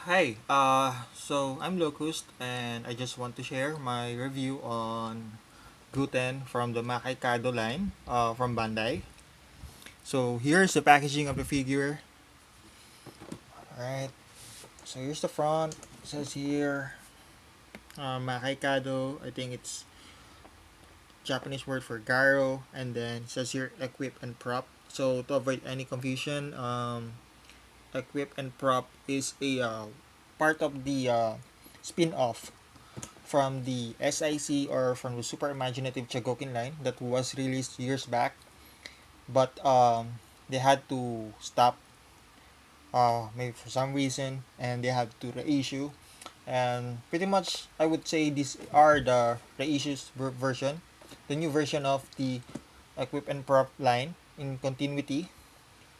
Hi, so I'm Locust and I just want to share my review on Gouten from the Makai Kado line from Bandai. So here's the packaging of the figure. Alright, so here's the front. It says here Makai Kado. I think it's Japanese word for Garo. And then it says here equip and prop. So to avoid any confusion, equip and prop is a part of the spin-off from the SIC or from the Super Imaginative Chogokin line that was released years back, but they had to stop maybe for some reason, and they had to reissue. And pretty much, I would say these are the reissues version, the new version of the Equip and Prop line in continuity,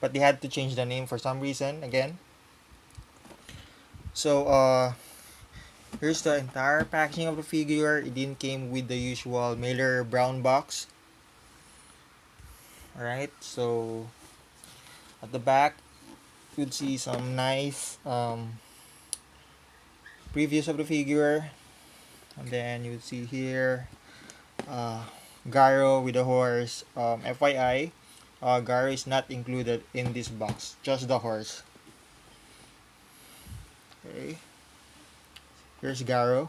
but they had to change the name for some reason again. So here's the entire packaging of the figure. It didn't came with the usual mailer brown box. Alright, so at the back you'd see some nice previews of the figure. And then you'd see here Garo with the horse. FYI, Garo is not included in this box, just the horse. Okay, here's Garo.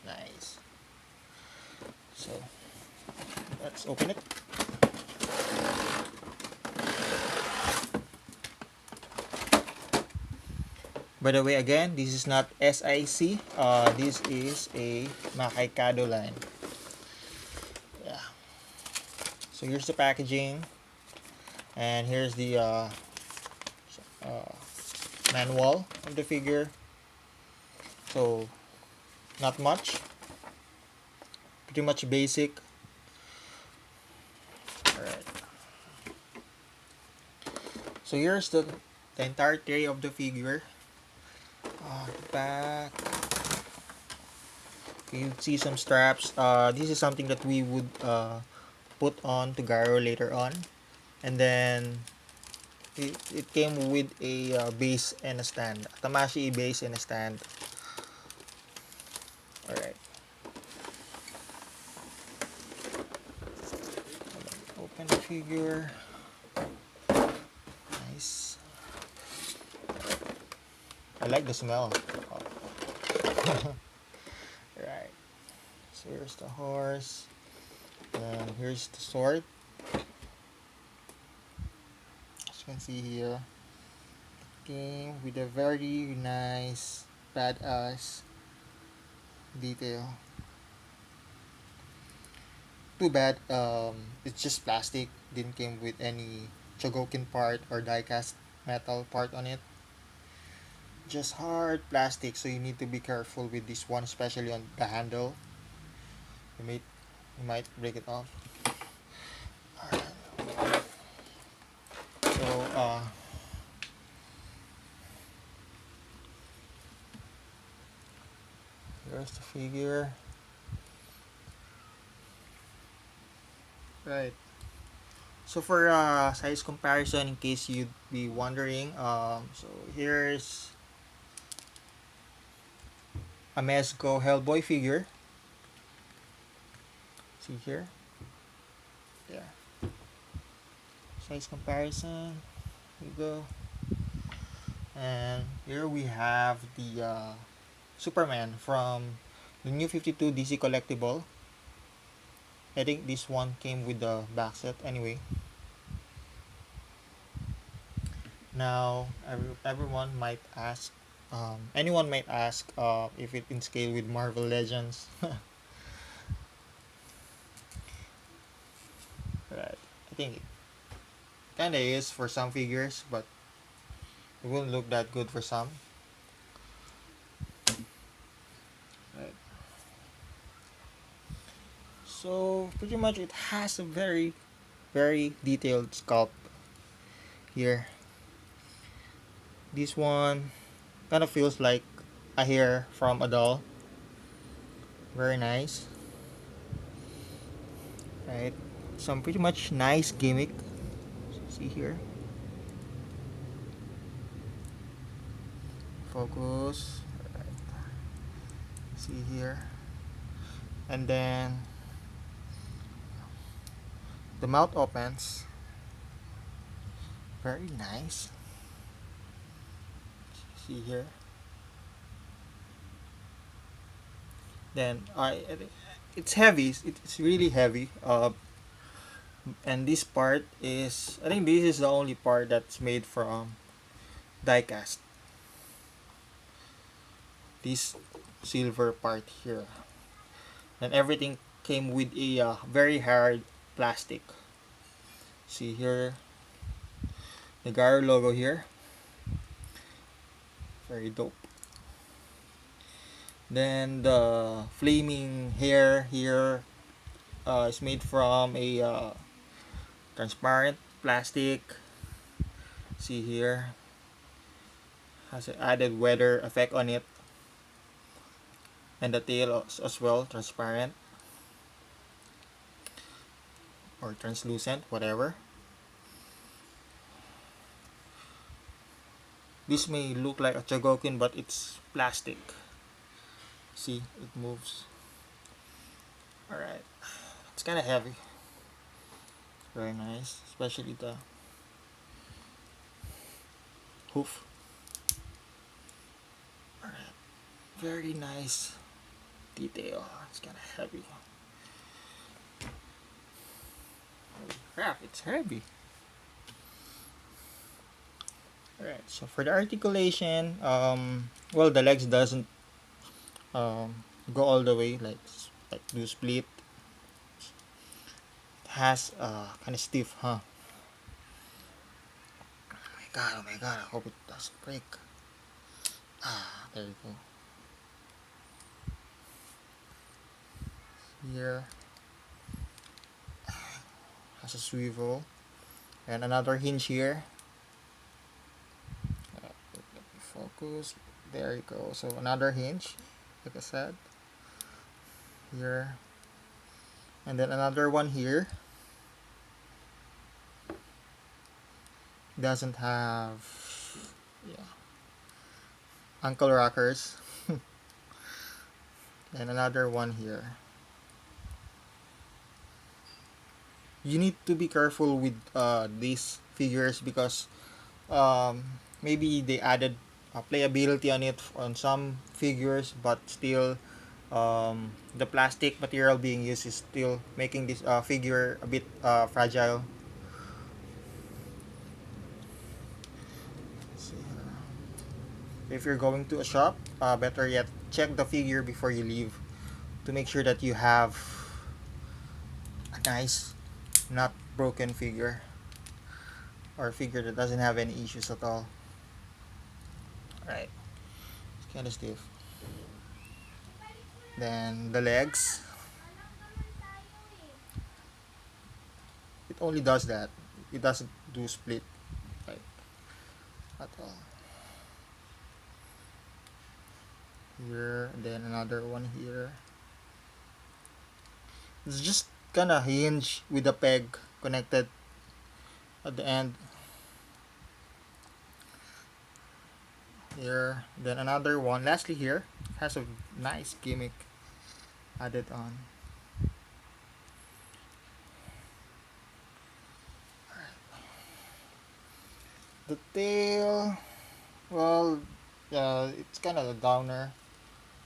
Nice. So let's open it. By the way, again, this is not SIC. This is a Makai Kado line. Yeah. So here's the packaging, and here's the manual of the figure. So not much. Pretty much basic. Alright. So here's the entire tray of the figure. Back. You see some straps. This is something that we would put on to Garo later on. And then it came with a base and a stand. Tamashi base and a stand. Alright. Open the figure. Nice. I like the smell. Right. So here's the horse. And here's the sword. As you can see here. Came with a very nice, badass detail. Too bad it's just plastic. Didn't came with any Chogokin part or die-cast metal part on it. Just hard plastic, so you need to be careful with this one, especially on the handle. You might break it off. Alright. So here's the figure. Right. So for size comparison, in case you'd be wondering, so here's a Mezco Hellboy figure. See here? Yeah. Size comparison. Here we go. And here we have the Superman from the New 52 DC collectible. I think this one came with the back set anyway. Now, everyone might ask, anyone might ask if it in scale with Marvel Legends. Right. I think it kinda is for some figures, but it won't look that good for some. Right. So pretty much it has a very, very detailed sculpt here. This one kind of feels like a hair from a doll. Very nice. Right. Some pretty much nice gimmick. See here. Focus. See here. And then the mouth opens. Very nice. See here. Then it's heavy. It's really heavy. And this part is, I think this is the only part that's made from die cast. This silver part here. And everything came with a very hard plastic. See here, the Gyro logo here. Very dope. Then the flaming hair here is made from a transparent plastic. See here, has an added weather effect on it. And the tail as well, transparent or translucent, whatever. This may look like a Chogokin, but it's plastic. See, it moves. Alright, it's kind of heavy. Very nice, especially the hoof. Alright, very nice detail. It's kind of heavy. Holy crap, it's heavy. Alright, so for the articulation, well, the legs doesn't go all the way, like do split. It has kind of stiff, huh? Oh my god, I hope it doesn't break. There you go. Here has a swivel and another hinge here. Let me focus. There you go. So another hinge, like I said, here, and then another one here. Doesn't have, yeah, ankle rockers. And another one here. You need to be careful with these figures because maybe they added playability on it on some figures, but still the plastic material being used is still making this figure a bit fragile. If you're going to a shop, better yet, check the figure before you leave to make sure that you have a nice, not broken figure, or a figure that doesn't have any issues at all. Alright, it's kind of stiff. Then the legs, it only does that. It doesn't do split, like, at all. Here, and then another one here. It's just kind of hinge with a peg connected at the end. Here, then another one. Lastly, here has a nice gimmick added on. The tail, well, yeah, it's kind of a downer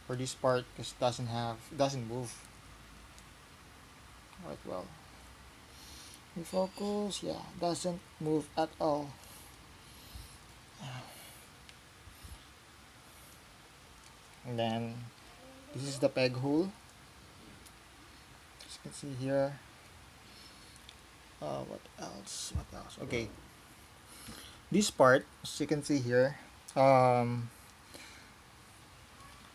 for this part because it doesn't move quite well. We focus, yeah, doesn't move at all. And then this is the peg hole, as you can see here. What else? Okay, this part, as you can see here,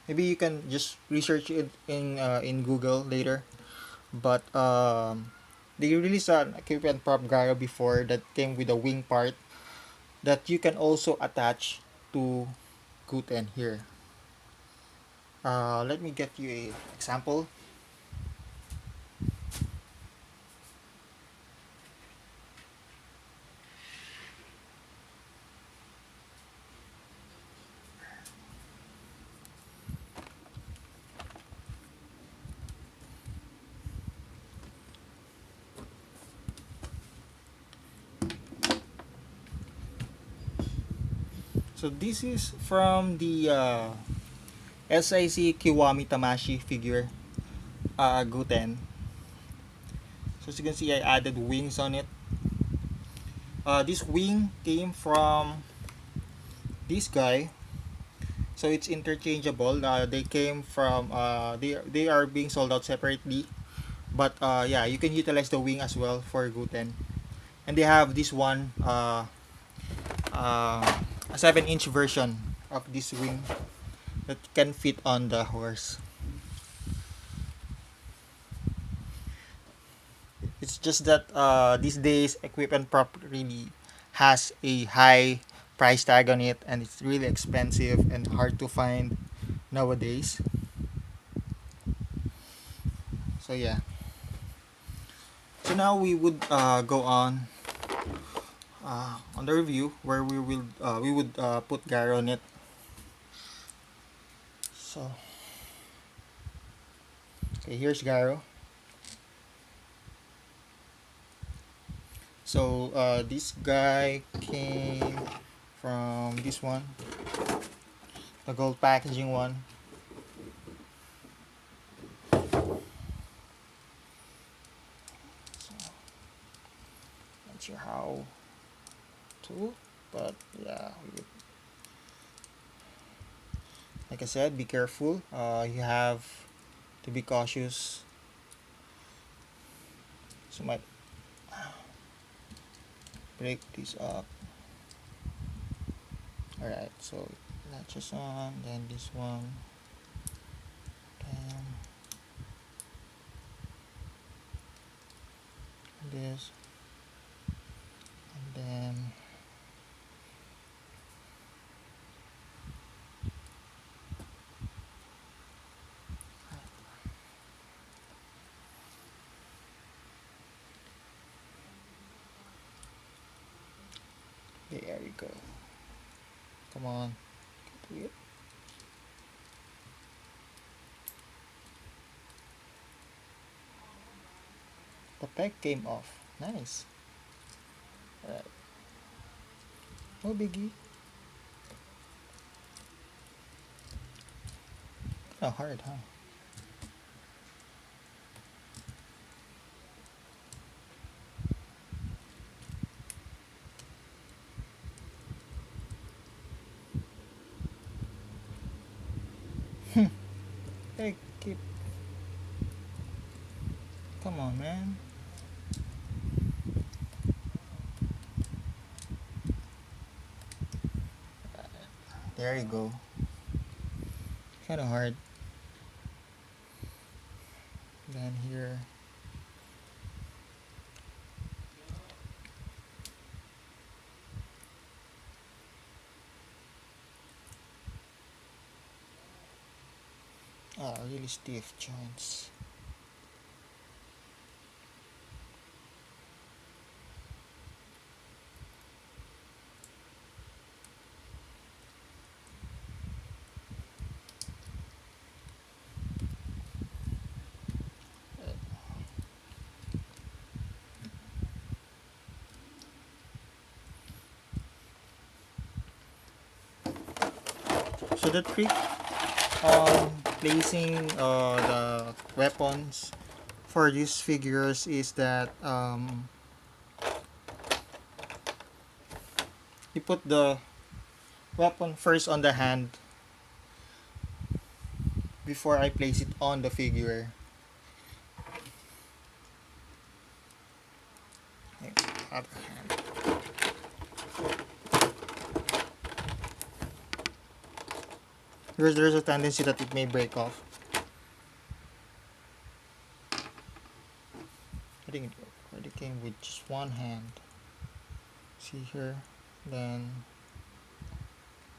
maybe you can just research it in Google later, but they released an equip and prop gyro before that came with a wing part that you can also attach to Gouten here. Let me get you a example. So this is from the SIC Kiwami Tamashi figure, Gouten. So as you can see, I added wings on it. This wing came from this guy, so it's interchangeable. They came from they are being sold out separately, but yeah, you can utilize the wing as well for Gouten. And they have this one uh, a 7-inch version of this wing that can fit on the horse. It's just that these days Equip and Prop really has a high price tag on it, and it's really expensive and hard to find nowadays. So yeah. So now we would go on the review where we would put gyro on it. So okay, here's gyro. So this guy came from this one, the gold packaging one. So, not sure how to, but yeah, like I said, be careful. You have to be cautious. So might break this up. Alright, so latches on, then this one, then this, and then there you go. Come on, get to it. The peg came off. Nice. Alright. No biggie. Oh, hard, huh? Hey, keep. Come on, man. There you go. Kind of hard. Then here. Really stiff joints. So the trick on placing the weapons for these figures is that you put the weapon first on the hand before I place it on the figure. Other hand. There's a tendency that it may break off. I think it already came with just one hand. See here, then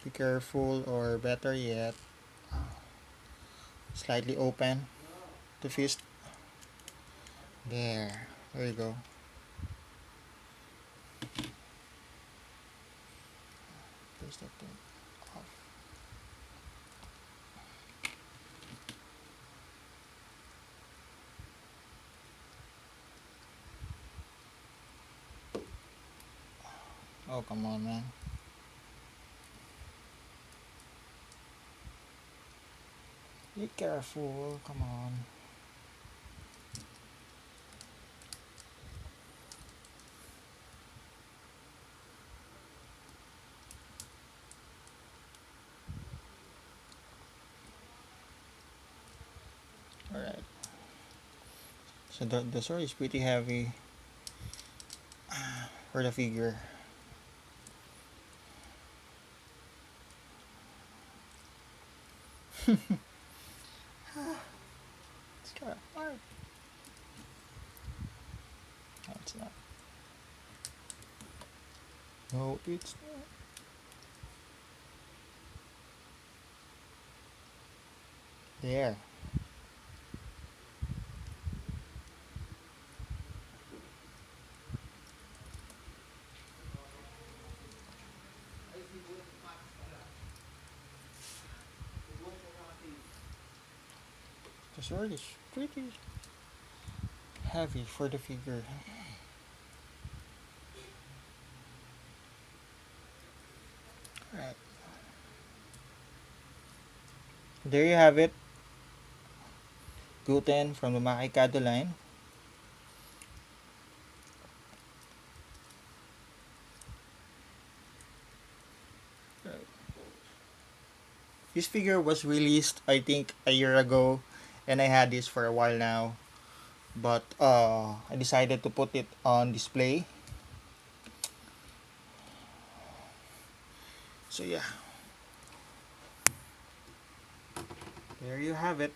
be careful, or better yet, slightly open the fist. There you go. Place that thing off. Oh, come on, man. Be careful, come on. Alright. So the sword is pretty heavy for the figure. It's kind of hard. No, it's not. No, it's not. There. The sword is pretty heavy for the figure. Right. There you have it. Gouten from the Makai Kado line. Right. This figure was released I think a year ago and I had this for a while now. But I decided to put it on display. So yeah. There you have it.